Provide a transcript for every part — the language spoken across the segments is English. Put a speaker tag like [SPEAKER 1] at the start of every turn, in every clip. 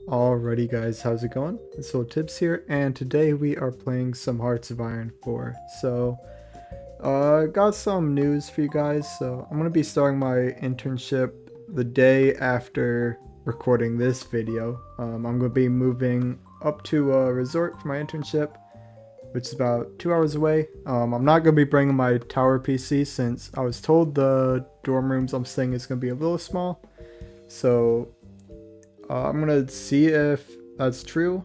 [SPEAKER 1] Alrighty guys, how's it going? It's Little Tips here, and today we are playing some Hearts of Iron 4. Got some news for you guys. So I'm gonna be starting my internship the day after recording this video. I'm gonna be moving up to a resort for my internship, which is about 2 hours away. I'm not gonna be bringing my tower PC since I was told the dorm rooms I'm staying is gonna be a little small. So I'm gonna see if that's true.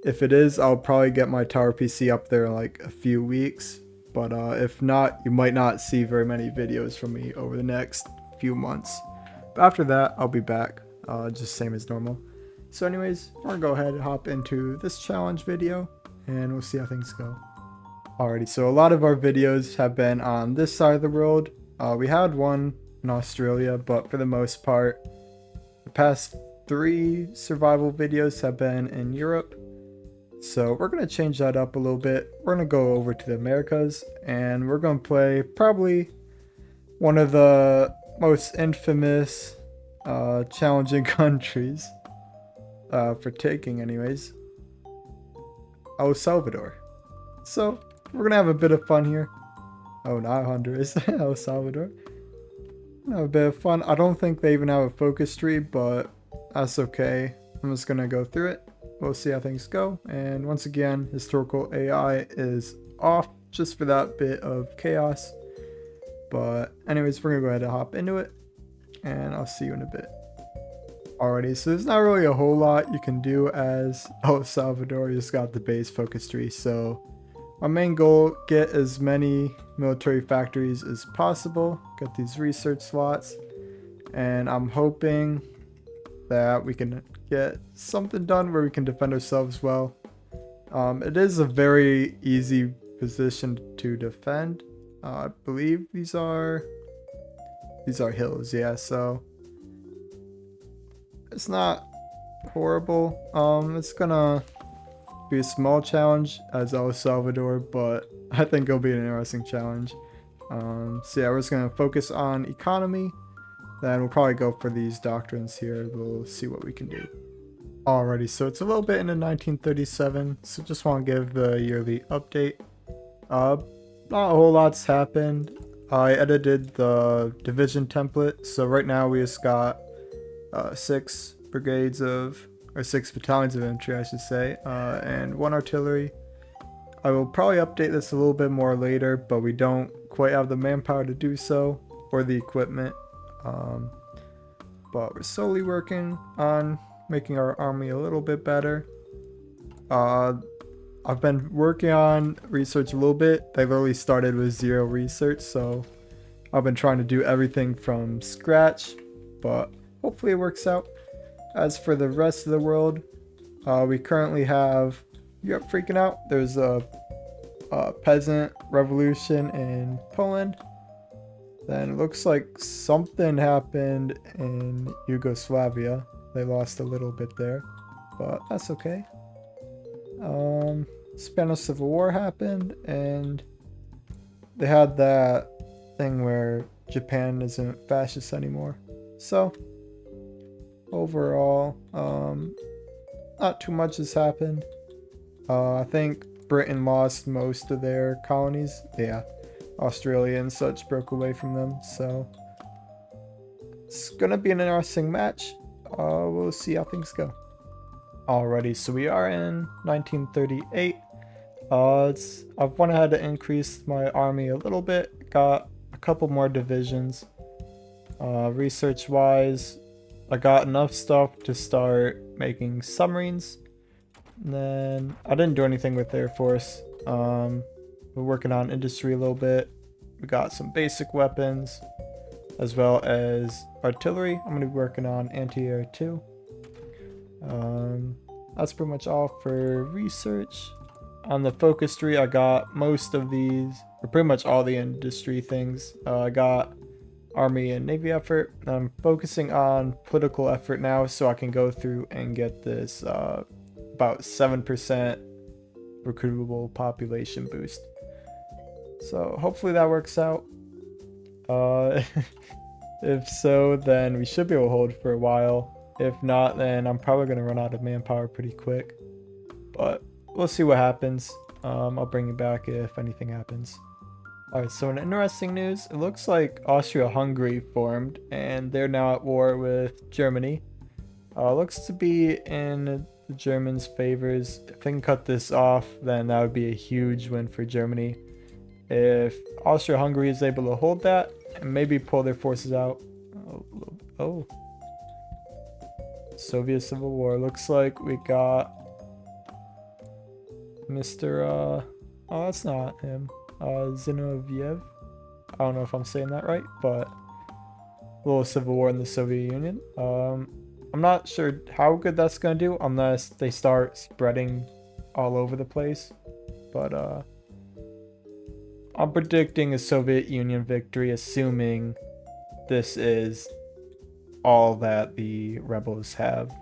[SPEAKER 1] If it is, I'll probably get my tower PC up there in like a few weeks. But if not, you might not see very many videos from me over the next few months. But after that, I'll be back, just same as normal. So anyways, we're gonna go ahead and hop into this challenge video, and we'll see how things go. Alrighty, so a lot of our videos have been on this side of the world. We had one in Australia, but for the most part, the past 3 survival videos have been in Europe. So we're going to change that up a little bit. We're going to go over to the Americas, and we're going to play probably one of the most infamous challenging countries for taking anyways, El Salvador. So we're going to have a bit of fun here. Oh, not Honduras, El Salvador. Have a bit of fun. I don't think they even have a focus tree, but that's okay. I'm just gonna go through it. We'll see how things go. And once again, historical AI is off just for that bit of chaos. But anyways, we're gonna go ahead and hop into it, and I'll see you in a bit. Alrighty, so there's not really a whole lot you can do as El Salvador. You just got the base focus tree. So my main goal, get as many military factories as possible, get these research slots, and I'm hoping that we can get something done where we can defend ourselves well. It is a very easy position to defend. I believe these are hills, yeah, so it's not horrible. It's gonna be a small challenge as El Salvador, but I think it'll be an interesting challenge. So yeah, we're just gonna focus on economy. Then we'll probably go for these doctrines here. We'll see what we can do. Alrighty, so it's a little bit into 1937, so just want to give the yearly update. Not a whole lot's happened. I edited the division template, so right now we just got 6 battalions of infantry, I should say, and 1 artillery. I will probably update this a little bit more later, but we don't quite have the manpower to do so, or the equipment. But we're slowly working on making our army a little bit better. I've been working on research a little bit. They literally started with 0 research, so I've been trying to do everything from scratch, but hopefully it works out. As for the rest of the world, we currently have Europe freaking out. There's a peasant revolution in Poland. Then it looks like something happened in Yugoslavia. They lost a little bit there, but that's okay. Spanish Civil War happened, and they had that thing where Japan isn't fascist anymore. So overall, not too much has happened. I think Britain lost most of their colonies. Yeah, Australia and such broke away from them. So it's gonna be an interesting match. We'll see how things go. Alrighty, so we are in 1938. I've went ahead to increase my army a little bit. Got a couple more divisions. Research wise, I got enough stuff to start making submarines. And then I didn't do anything with Air Force. We're working on industry a little bit. We got some basic weapons as well as artillery. I'm going to be working on anti-air too. That's pretty much all for research. On the focus tree, I got most of these, or pretty much all the industry things. I got army and navy effort. I'm focusing on political effort now, so I can go through and get this about 7% recruitable population boost. So hopefully that works out. If so, then we should be able to hold for a while. If not, then I'm probably going to run out of manpower pretty quick. But we'll see what happens. I'll bring you back if anything happens. Alright, so in interesting news, it looks like Austria-Hungary formed, and they're now at war with Germany. Looks to be in the Germans' favors. If they can cut this off, then that would be a huge win for Germany. If Austria-Hungary is able to hold that, and maybe pull their forces out. Oh. Soviet Civil War. Looks like we got Mr. Oh, that's not him. Zinoviev. I don't know if I'm saying that right, but a little civil war in the Soviet Union. I'm not sure how good that's gonna do unless they start spreading all over the place. But I'm predicting a Soviet Union victory, assuming this is all that the rebels have.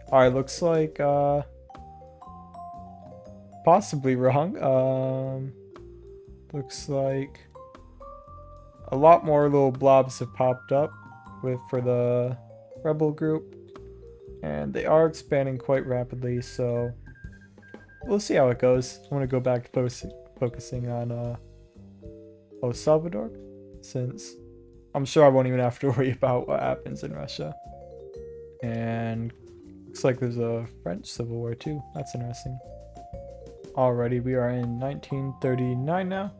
[SPEAKER 1] Alright, looks like possibly wrong. Looks like a lot more little blobs have popped up for the rebel group, and they are expanding quite rapidly, so we'll see how it goes. I want to go back to focusing on El Salvador, since I'm sure I won't even have to worry about what happens in Russia. And looks like there's a French Civil War too. That's interesting. Alrighty, we are in 1939 now.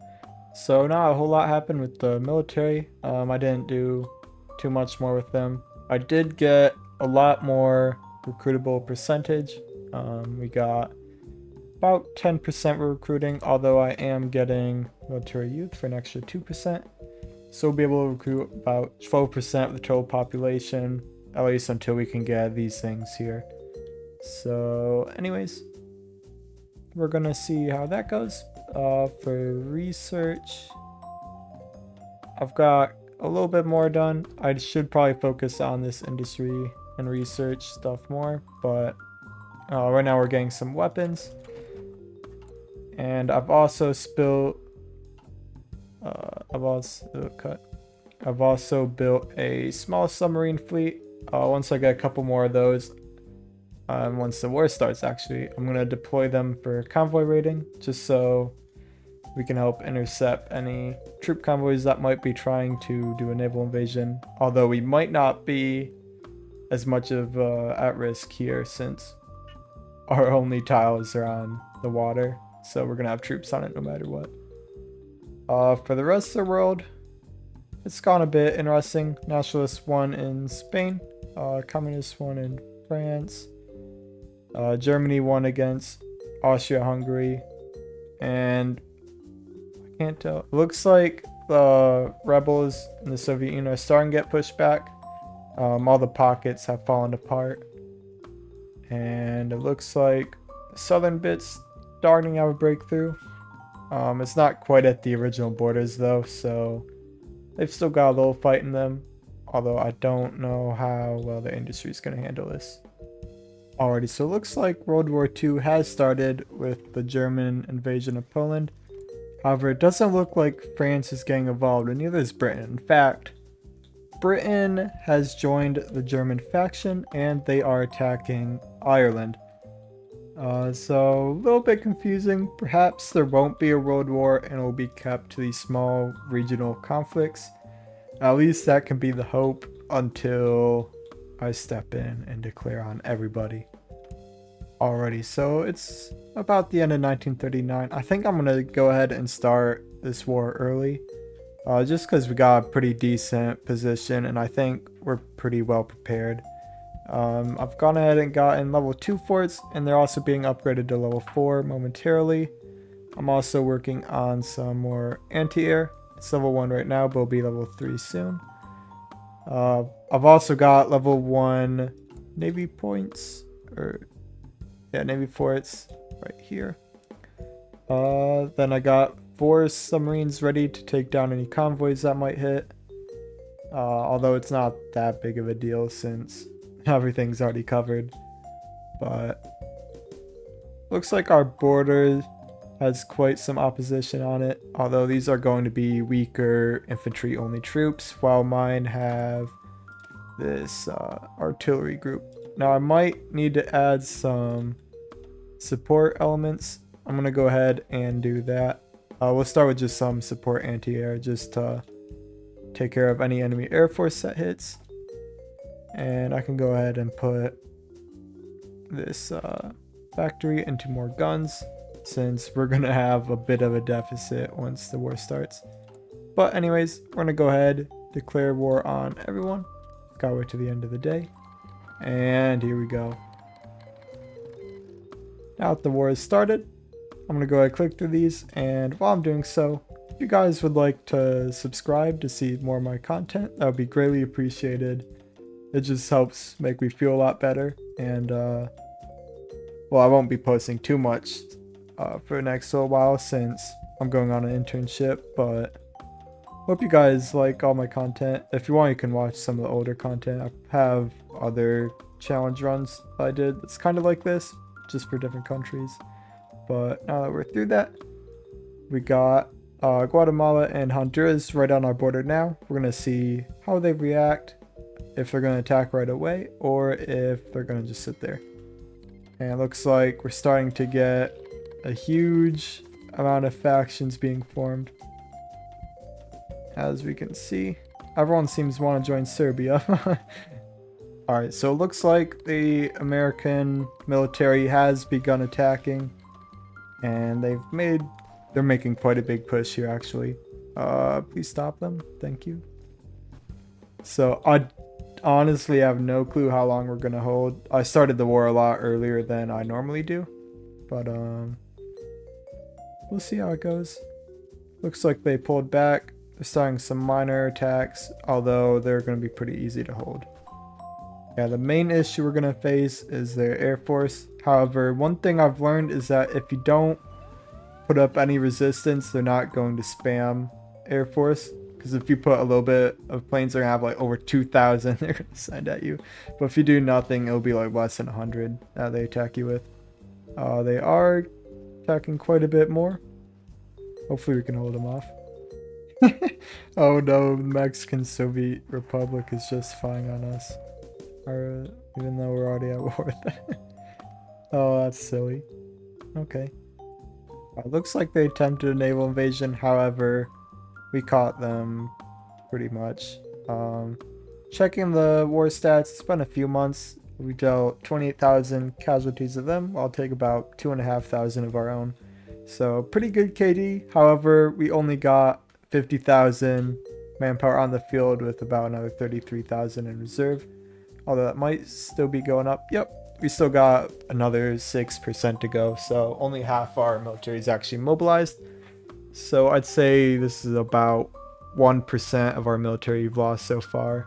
[SPEAKER 1] So not a whole lot happened with the military. I didn't do too much more with them. I did get a lot more recruitable percentage. We got about 10% recruiting, although I am getting military youth for an extra 2%. So we'll be able to recruit about 12% of the total population, at least until we can get these things here. So anyways, we're gonna see how that goes. For research, I've got a little bit more done. I should probably focus on this industry and research stuff more, but right now we're getting some weapons. And I've also I've also built a small submarine fleet. Once I get a couple more of those, once the war starts, actually, I'm going to deploy them for convoy raiding, just so we can help intercept any troop convoys that might be trying to do a naval invasion, although we might not be as much of at risk here since our only tiles are on the water, so we're going to have troops on it no matter what. For the rest of the world, it's gone a bit interesting. Nationalist won in Spain, Communist won in France. Germany won against Austria-Hungary, and I can't tell. It looks like the rebels in the Soviet Union are starting to get pushed back. All the pockets have fallen apart, and it looks like the southern bits starting to have a breakthrough. It's not quite at the original borders though, so they've still got a little fight in them, although I don't know how well the industry is going to handle this. Alrighty, so it looks like World War II has started with the German invasion of Poland. However, it doesn't look like France is getting involved, and neither is Britain. In fact, Britain has joined the German faction, and they are attacking Ireland. So a little bit confusing. Perhaps there won't be a world war, and it will be kept to these small regional conflicts. At least that can be the hope until I step in and declare on everybody. Alrighty, so it's about the end of 1939. I think I'm gonna go ahead and start this war early, just because we got a pretty decent position and I think we're pretty well prepared. I've gone ahead and gotten level 2 forts, and they're also being upgraded to level 4 momentarily. I'm also working on some more anti-air. It's level 1 right now, but will be level 3 soon. I've also got level 1 Navy points, Navy forts right here. Then I got 4 submarines ready to take down any convoys that might hit. Although it's not that big of a deal since everything's already covered. But looks like our border has quite some opposition on it, although these are going to be weaker infantry only troops, while mine have this artillery group. Now I might need to add some support elements. I'm gonna go ahead and do that. We'll start with just some support anti-air just to take care of any enemy air force that hits. And I can go ahead and put this factory into more guns, since we're gonna have a bit of a deficit once the war starts. But anyways, we're gonna go ahead, declare war on everyone. Gotta wait to the end of the day. And here we go. Now that the war has started, I'm gonna go ahead and click through these, and while I'm doing so, if you guys would like to subscribe to see more of my content, that would be greatly appreciated. It just helps make me feel a lot better, and well, I won't be posting too much for the next little while since I'm going on an internship, but hope you guys like all my content. If you want, you can watch some of the older content. I have other challenge runs I did that's kind of like this, just for different countries. But now that we're through that, we got Guatemala and Honduras right on our border now. We're going to see how they react, if they're going to attack right away, or if they're going to just sit there. And it looks like we're starting to get a huge amount of factions being formed. As we can see, everyone seems to want to join Serbia. Alright, so it looks like the American military has begun attacking, and they're making quite a big push here actually. Please stop them, thank you. So I honestly have no clue how long we're gonna hold. I started the war a lot earlier than I normally do, but we'll see how it goes. Looks like they pulled back. They're starting some minor attacks, although they're going to be pretty easy to hold. Yeah, the main issue we're going to face is their air force. However, one thing I've learned is that if you don't put up any resistance, they're not going to spam air force. Because if you put a little bit of planes, they're going to have like over 2,000 they're going to send at you. But if you do nothing, it'll be like less than 100 that they attack you with. They are attacking quite a bit more. Hopefully we can hold them off. Oh no, the Mexican Soviet Republic is just spying on us. Even though we're already at war with them. Oh, that's silly. Okay. Looks like they attempted a naval invasion, however, we caught them pretty much. Checking the war stats, it's been a few months. We dealt 28,000 casualties of them. I'll take about 2,500 of our own. So pretty good KD. However, we only got 50,000 manpower on the field with about another 33,000 in reserve. Although that might still be going up. Yep, we still got another 6% to go. So only half our military is actually mobilized. So I'd say this is about 1% of our military we've lost so far.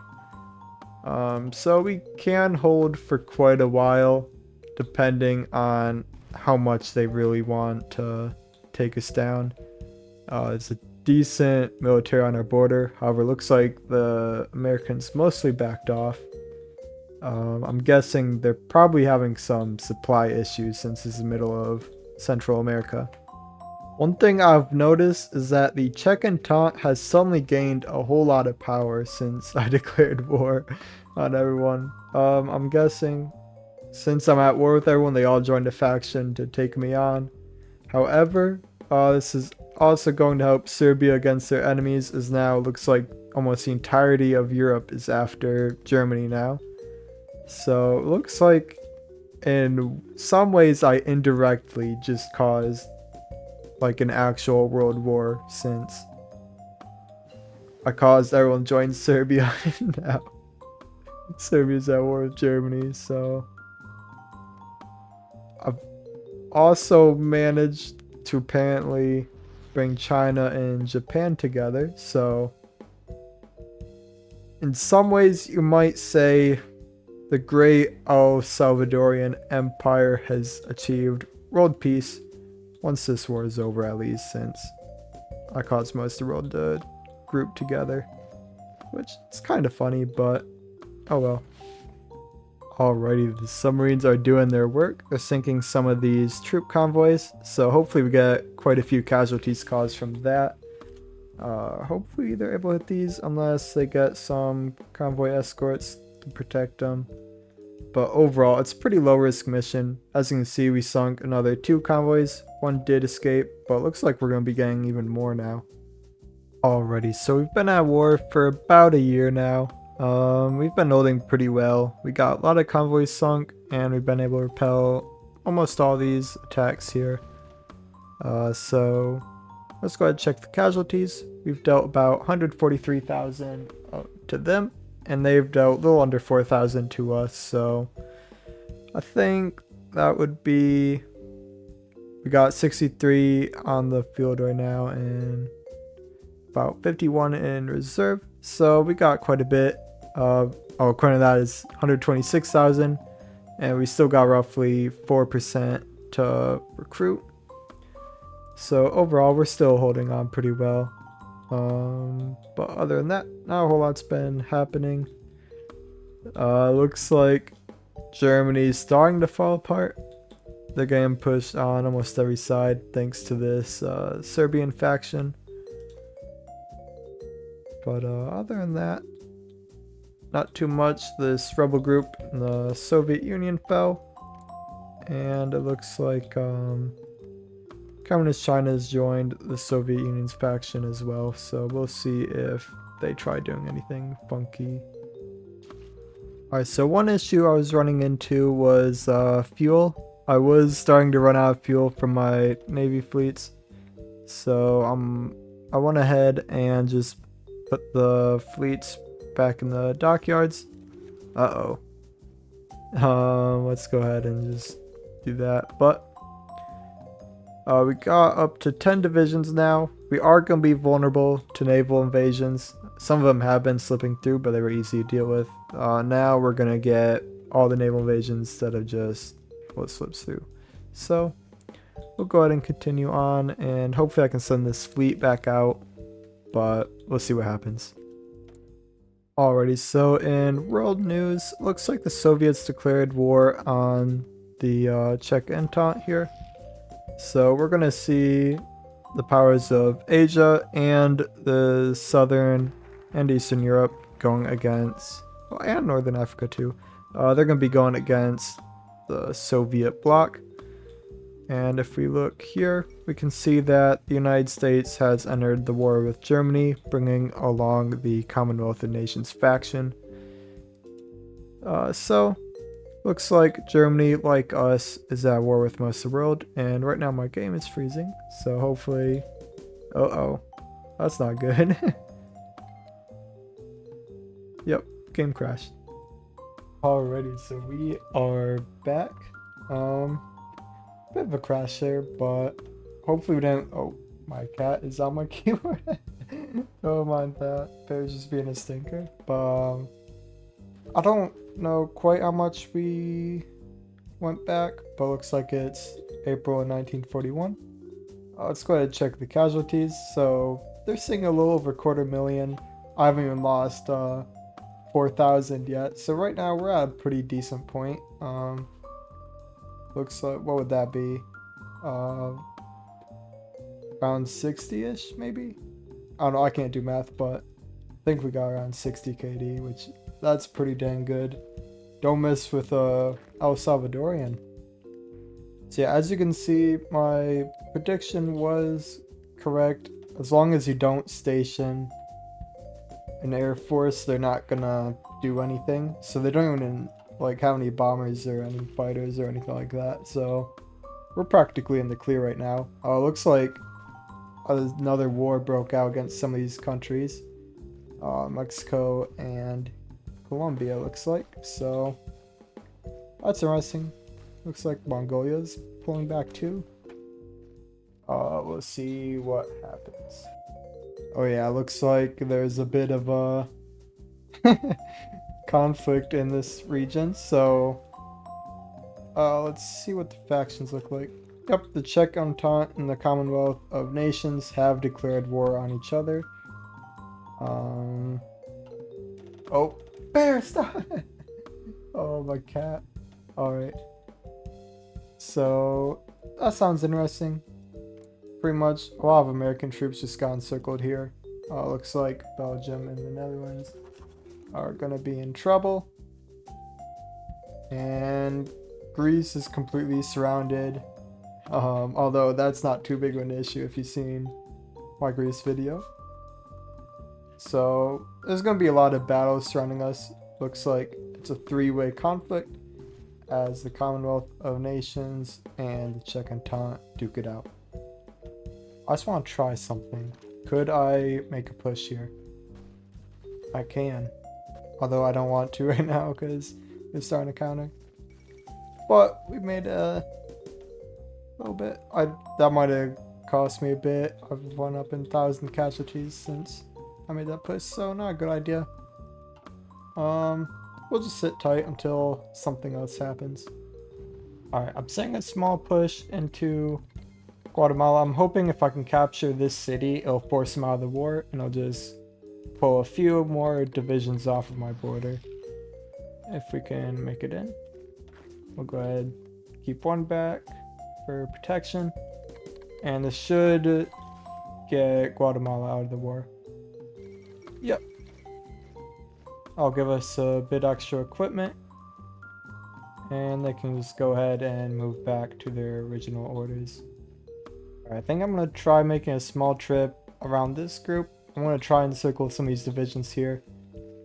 [SPEAKER 1] So we can hold for quite a while, depending on how much they really want to take us down. It's a decent military on our border. However, it looks like the Americans mostly backed off. I'm guessing they're probably having some supply issues since this is the middle of Central America. One thing I've noticed is that the Czech Entente has suddenly gained a whole lot of power since I declared war on everyone. I'm guessing since I'm at war with everyone, they all joined a faction to take me on. However, this is also going to help Serbia against their enemies, as now it looks like almost the entirety of Europe is after Germany now. So it looks like in some ways I indirectly just caused like an actual world war, since I caused everyone to join Serbia and now Serbia's at war with Germany. So I've also managed to apparently bring China and Japan together. So in some ways you might say the great Salvadorian Empire has achieved world peace. Once this war is over, at least, since I caused most of the world to group together. Which is kind of funny, but oh well. Alrighty, the submarines are doing their work. They're sinking some of these troop convoys, so hopefully we get quite a few casualties caused from that. Hopefully they're able to hit these, unless they get some convoy escorts. to protect them. But overall, it's a pretty low risk mission. As you can see, we sunk another 2 convoys. 1 did escape, but it looks like we're going to be getting even more now. Alrighty, so we've been at war for about a year now. We've been holding pretty well. We got a lot of convoys sunk, and we've been able to repel almost all these attacks here. So let's go ahead and check the casualties. We've dealt about 143,000 to them, and they've dealt a little under 4,000 to us. So I think that would be, we got 63 on the field right now and about 51 in reserve. So we got quite a bit. According to that is 126,000, and we still got roughly 4% to recruit. So overall, we're still holding on pretty well. But other than that, not a whole lot's been happening. Looks like Germany's starting to fall apart. They're getting pushed on almost every side thanks to this Serbian faction. But other than that, not too much. This rebel group in the Soviet Union fell, and it looks like Communist China has joined the Soviet Union's faction as well, so we'll see if they try doing anything funky. Alright, so one issue I was running into was fuel. I was starting to run out of fuel from my Navy fleets, so I went ahead and just put the fleets back in the dockyards. Let's go ahead and just do that. But we got up to 10 divisions now. We are going to be vulnerable to naval invasions. Some of them have been slipping through, but they were easy to deal with. Now we're going to get all the naval invasions instead of just what slips through. So we'll go ahead and continue on, and hopefully I can send this fleet back out, but we'll see what happens. Alrighty, so in world news, looks like the Soviets declared war on the Czech Entente here. So we're going to see the powers of Asia and the Southern and Eastern Europe going against, well, and Northern Africa too. They're going to be going against the Soviet bloc. And if we look here, we can see that the United States has entered the war with Germany, bringing along the Commonwealth of Nations faction. So looks like Germany, like us, is at war with most of the world, and right now my game is freezing, so hopefully... that's not good. Yep, game crashed. Alrighty, so we are back. Bit of a crash there, but hopefully we didn't... Oh, my cat is on my keyboard. Don't mind that. Bear's just being a stinker. But I don't know quite how much we went back, but looks like it's April of 1941. Let's go ahead and check the casualties. So they're saying a little over 250,000. I haven't even lost 4,000 yet. So right now we're at a pretty decent point. Looks like, what would that be? Around 60-ish, maybe? I don't know, I can't do math, but I think we got around 60 KD, which that's pretty dang good. Don't miss with El Salvadorian. So yeah, as you can see, my prediction was correct. As long as you don't station an air force, they're not gonna do anything. So they don't even like have any bombers or any fighters or anything like that. So we're practically in the clear right now. Looks like another war broke out against some of these countries. Mexico and Colombia, looks like. So that's interesting. Looks like Mongolia's pulling back too. We'll see what happens. Oh yeah, looks like there's a bit of a conflict in this region. So let's see what the factions look like. Yep, the Czech Entente and the Commonwealth of Nations have declared war on each other. Oh, bear, stop! Oh, my cat. Alright. So, that sounds interesting. Pretty much, a lot of American troops just got encircled here. Looks like Belgium and the Netherlands are gonna be in trouble. And Greece is completely surrounded. Although that's not too big of an issue if you've seen my Greece video. So there's going to be a lot of battles surrounding us. Looks like it's a three-way conflict as the Commonwealth of Nations and the Czech Entente duke it out. I just want to try something. Could I make a push here? I can. Although I don't want to right now because they're starting to counter. But we made a little bit. That might have cost me a bit. I've won up in 1,000 casualties since I made that push, so not a good idea. We'll just sit tight until something else happens. Alright, I'm setting a small push into Guatemala. I'm hoping if I can capture this city, it'll force them out of the war, and I'll just pull a few more divisions off of my border. If we can make it in. We'll go ahead, keep one back for protection. And this should get Guatemala out of the war. Yep. I'll give us a bit extra equipment. And they can just go ahead and move back to their original orders. Alright, I think I'm going to try making a small trip around this group. I'm going to try and circle some of these divisions here.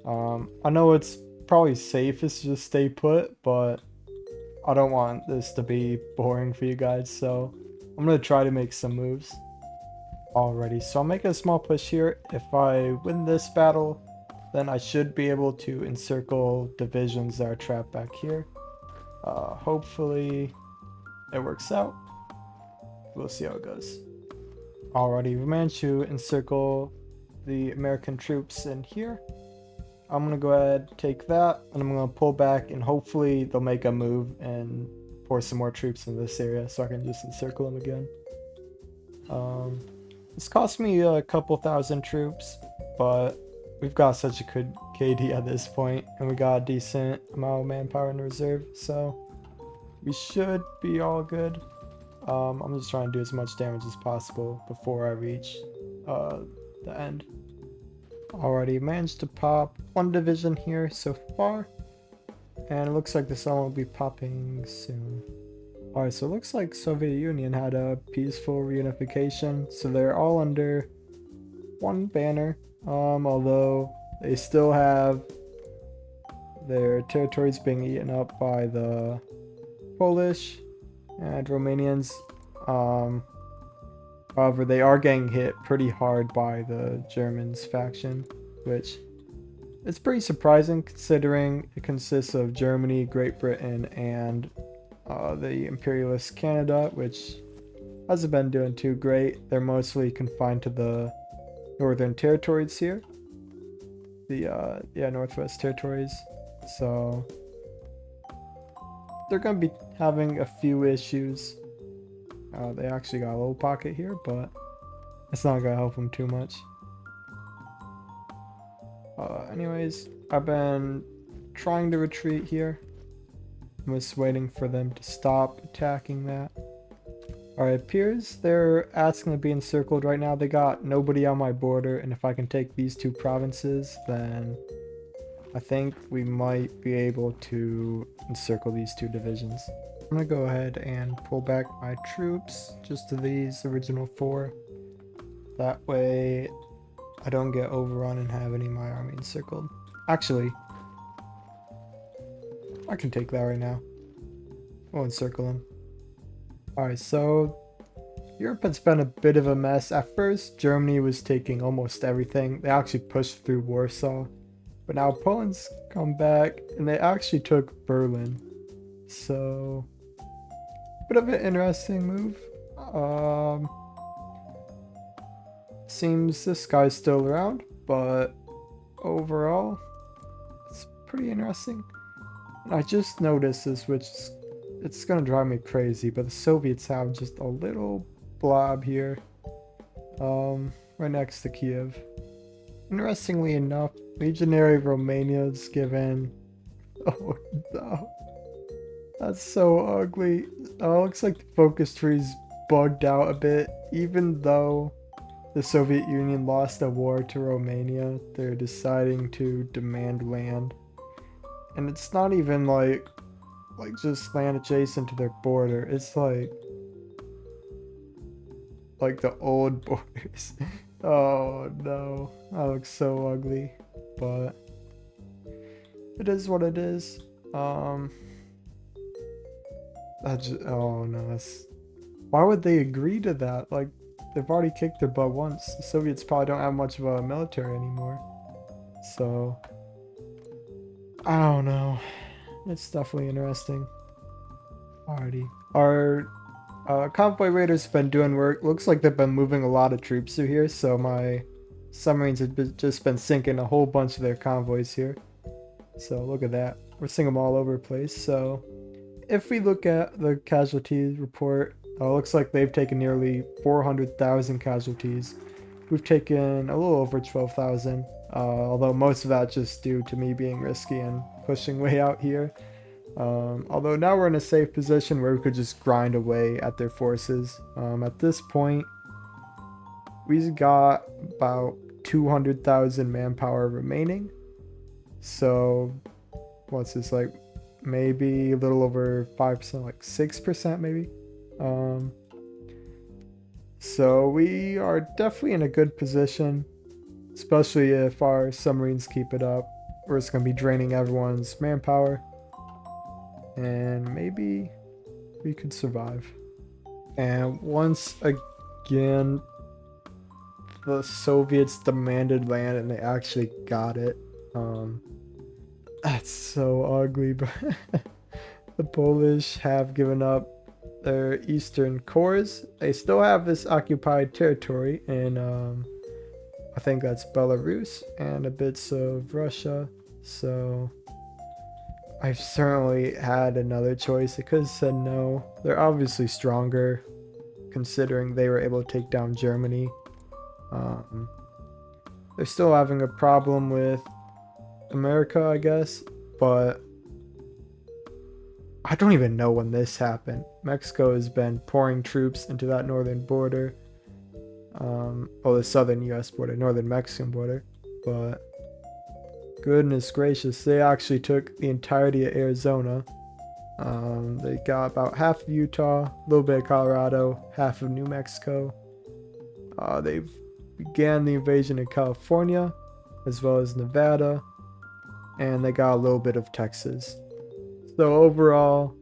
[SPEAKER 1] I know it's probably safest to just stay put, but I don't want this to be boring for you guys, so I'm going to try to make some moves. Alrighty, so I'll make a small push here. If I win this battle, then I should be able to encircle divisions that are trapped back here. Hopefully it works out. We'll see how it goes. Alrighty, we managed to encircle the American troops in here. I'm gonna go ahead, take that, and I'm gonna pull back, and hopefully they'll make a move and pour some more troops in this area so I can just encircle them again. This cost me a couple thousand troops, but we've got such a good KD at this point, and we got a decent amount of manpower in reserve, so we should be all good. I'm just trying to do as much damage as possible before I reach the end. Already managed to pop one division here so far, and it looks like this one will be popping soon. Alright, so it looks like Soviet Union had a peaceful reunification, so they're all under one banner, although they still have their territories being eaten up by the Polish and Romanians. However, they are getting hit pretty hard by the Germans faction, which is pretty surprising considering it consists of Germany, Great Britain, and the imperialist Canada, which hasn't been doing too great. They're mostly confined to the northern territories here. The Northwest Territories. So they're going to be having a few issues. They actually got a little pocket here, but it's not going to help them too much. Anyways, I've been trying to retreat here. I'm just waiting for them to stop attacking that. Alright, it appears they're asking to be encircled right now. They got nobody on my border, and if I can take these two provinces, then I think we might be able to encircle these two divisions. I'm gonna go ahead and pull back my troops just to these original 4. That way I don't get overrun and have any of my army encircled. Actually, I can take that right now. We'll encircle them. Alright, so Europe has been a bit of a mess. At first, Germany was taking almost everything. They actually pushed through Warsaw. But now Poland's come back, and they actually took Berlin. So, bit of an interesting move. Seems this guy's still around, but overall, it's pretty interesting. And I just noticed this, which it's gonna drive me crazy, but the Soviets have just a little blob here, right next to Kiev. Interestingly enough, Legionary Romania's given. Oh no, that's so ugly. Looks like the focus tree's bugged out a bit. Even though the Soviet Union lost a war to Romania, they're deciding to demand land. And it's not even like like just land adjacent to their border. It's like the old borders. Oh no, that looks so ugly, but it is what it is. Oh no, why would they agree to that? Like, they've already kicked their butt once. The Soviets probably don't have much of a military anymore, so I don't know. It's definitely interesting. Alrighty, our convoy raiders have been doing work. Looks like they've been moving a lot of troops through here, so my submarines have just been sinking a whole bunch of their convoys here. So look at that. We're seeing them all over the place. So if we look at the casualty report, looks like they've taken nearly 400,000 casualties. We've taken a little over 12,000, although most of that just due to me being risky and pushing way out here. Although now we're in a safe position where we could just grind away at their forces. At this point, we've got about 200,000 manpower remaining. So, what's this, like maybe a little over 5%, like 6% maybe? So we are definitely in a good position, especially if our submarines keep it up. We're just going to be draining everyone's manpower. And maybe we could survive. And once again, the Soviets demanded land and they actually got it. That's so ugly, but the Polish have given up their eastern cores. They still have this occupied territory in I think that's Belarus and a bits of Russia. So I've certainly had another choice. I could have said no. They're obviously stronger considering they were able to take down Germany. They're still having a problem with America, I guess, but I don't even know when this happened. Mexico has been pouring troops into that northern border. The southern US border, northern Mexican border. But goodness gracious, they actually took the entirety of Arizona. They got about half of Utah, a little bit of Colorado, half of New Mexico. They began the invasion in California, as well as Nevada, and they got a little bit of Texas. So overall,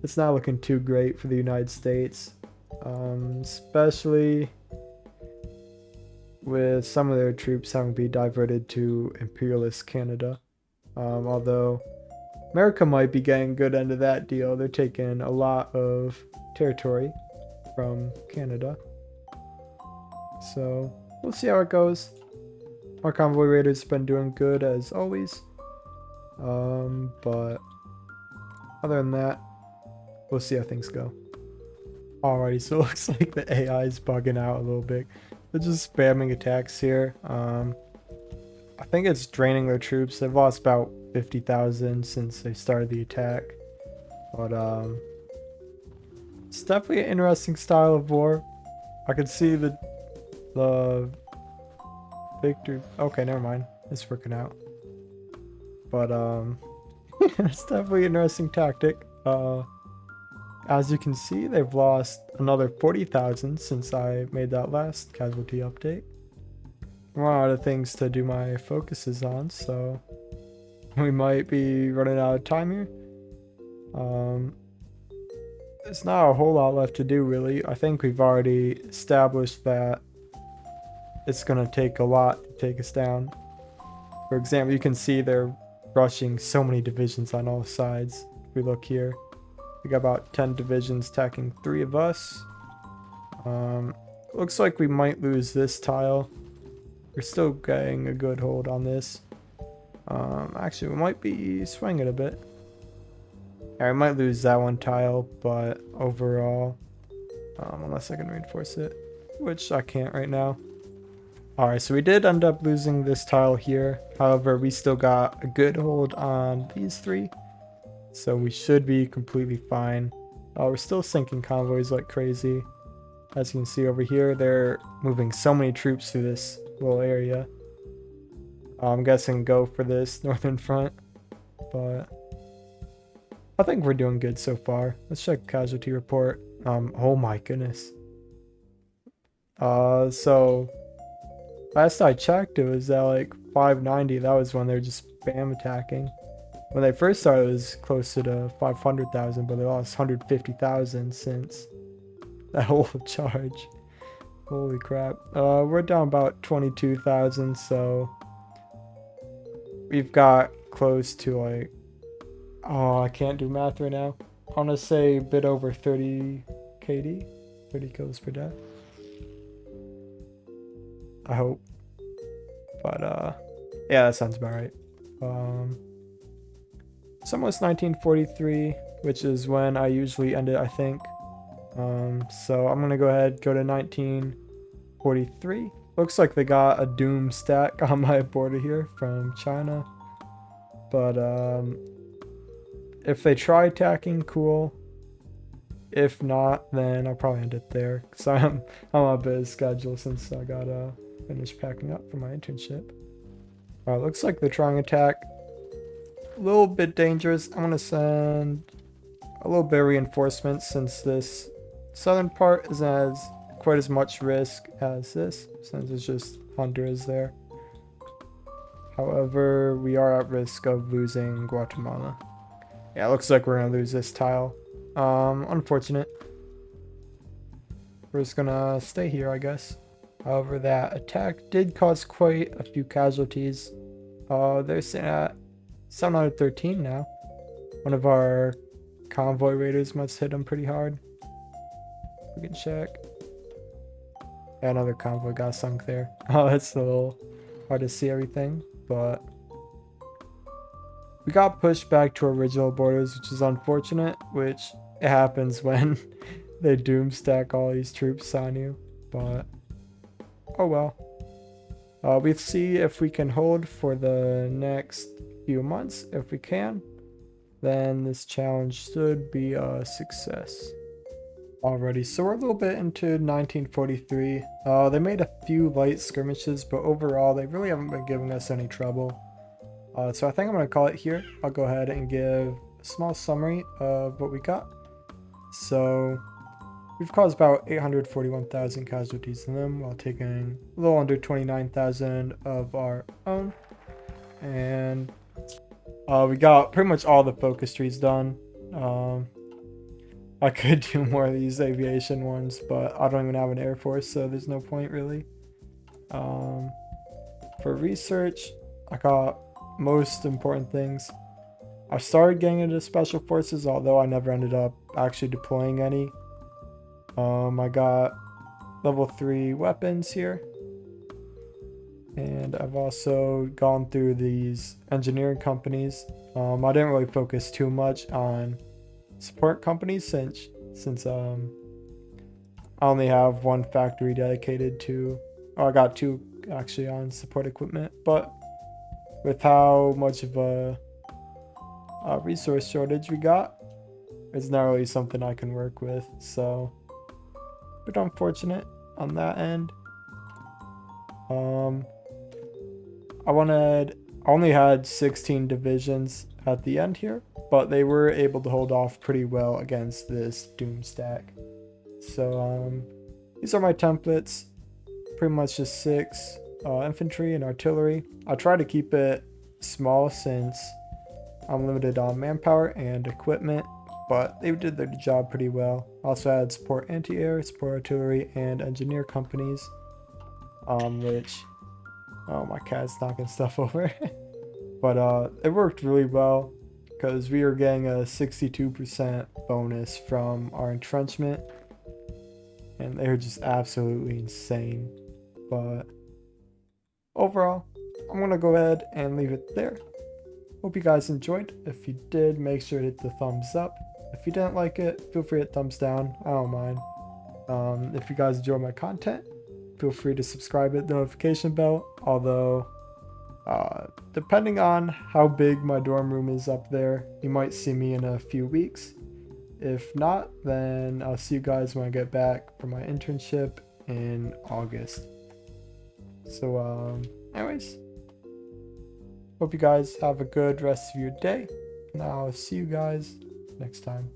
[SPEAKER 1] it's not looking too great for the United States, especially with some of their troops having to be diverted to imperialist Canada. Although America might be getting a good end of that deal. They're taking a lot of territory from Canada. So we'll see how it goes. Our convoy raiders have been doing good as always. But other than that, we'll see how things go. Alrighty, so it looks like the AI is bugging out a little bit. They're just spamming attacks here. I think it's draining their troops. They've lost about 50,000 since they started the attack. But it's definitely an interesting style of war. I can see the victory. Okay, never mind. It's working out. But it's definitely an interesting tactic. As you can see, they've lost another 40,000 since I made that last casualty update. I'm running out of things to do my focuses on, so we might be running out of time here. There's not a whole lot left to do, really. I think we've already established that it's going to take a lot to take us down. For example, you can see they're rushing so many divisions on all sides. If we look here, we got about 10 divisions attacking 3 of us. Looks like we might lose this tile. We're still getting a good hold on this. Actually, we might be swinging a bit. Yeah, I might lose that one tile, but overall, unless I can reinforce it, which I can't right now. Alright, so we did end up losing this tile here. However, we still got a good hold on these 3. So we should be completely fine. We're still sinking convoys like crazy. As you can see over here, they're moving so many troops through this little area. I'm guessing go for this northern front. But I think we're doing good so far. Let's check casualty report. Oh my goodness. So last I checked, it was at like 590. That was when they're just spam attacking. When they first started, it was closer to 500,000, but they lost 150,000 since that whole charge. Holy crap. We're down about 22,000, so we've got close to like, oh, I can't do math right now. I want to say a bit over 30 KD, 30 kills per death. I hope. But yeah, that sounds about right. It's almost 1943, which is when I usually end it, I think. So I'm gonna go ahead, go to 1943. Looks like they got a doom stack on my border here from China. But if they try attacking, cool. If not, then I'll probably end it there. Cause I'm on a bit of schedule since I gotta finish packing up for my internship. Alright, looks like they're trying to attack. A little bit dangerous. I'm gonna send a little bit of reinforcements since this southern part isn't as quite as much risk as this, since it's just Honduras there. However, we are at risk of losing Guatemala. Yeah, it looks like we're gonna lose this tile. Unfortunate. We're just gonna stay here, I guess. However, that attack did cause quite a few casualties. They're sitting at 713 now. One of our convoy raiders must hit them pretty hard. We can check. Yeah, another convoy got sunk there. Oh, it's a little hard to see everything, but we got pushed back to our original borders, which is unfortunate, which it happens when they doom stack all these troops on you, but oh well. We'll see if we can hold for the next few months. If we can, then this challenge should be a success. Alrighty, so we're a little bit into 1943. They made a few light skirmishes, but overall they really haven't been giving us any trouble. So I think I'm going to call it here. I'll go ahead and give a small summary of what we got. So we've caused about 841,000 casualties in them while taking a little under 29,000 of our own. And we got pretty much all the focus trees done. I could do more of these aviation ones, but I don't even have an air force, so there's no point really. For research, I got most important things. I started getting into special forces, although I never ended up actually deploying any. I got level 3 weapons here. And I've also gone through these engineering companies. I didn't really focus too much on support companies since I only have one factory dedicated to, oh, I got 2 actually on support equipment, but with how much of a resource shortage we got, it's not really something I can work with, so a bit unfortunate on that end. I only had 16 divisions at the end here, but they were able to hold off pretty well against this doom stack. So these are my templates, pretty much just 6 infantry and artillery. I try to keep it small since I'm limited on manpower and equipment, but they did their job pretty well. Also had support anti-air, support artillery, and engineer companies, which, oh, my cat's knocking stuff over. But it worked really well because we were getting a 62% bonus from our entrenchment, and they were just absolutely insane. But overall, I'm gonna go ahead and leave it there. Hope you guys enjoyed. If you did, make sure to hit the thumbs up. If you didn't like it, feel free to hit thumbs down. I don't mind. If you guys enjoy my content, feel free to subscribe, hit the notification bell. Although, depending on how big my dorm room is up there, you might see me in a few weeks. If not, then I'll see you guys when I get back from my internship in August. So, anyways, hope you guys have a good rest of your day, and I'll see you guys next time.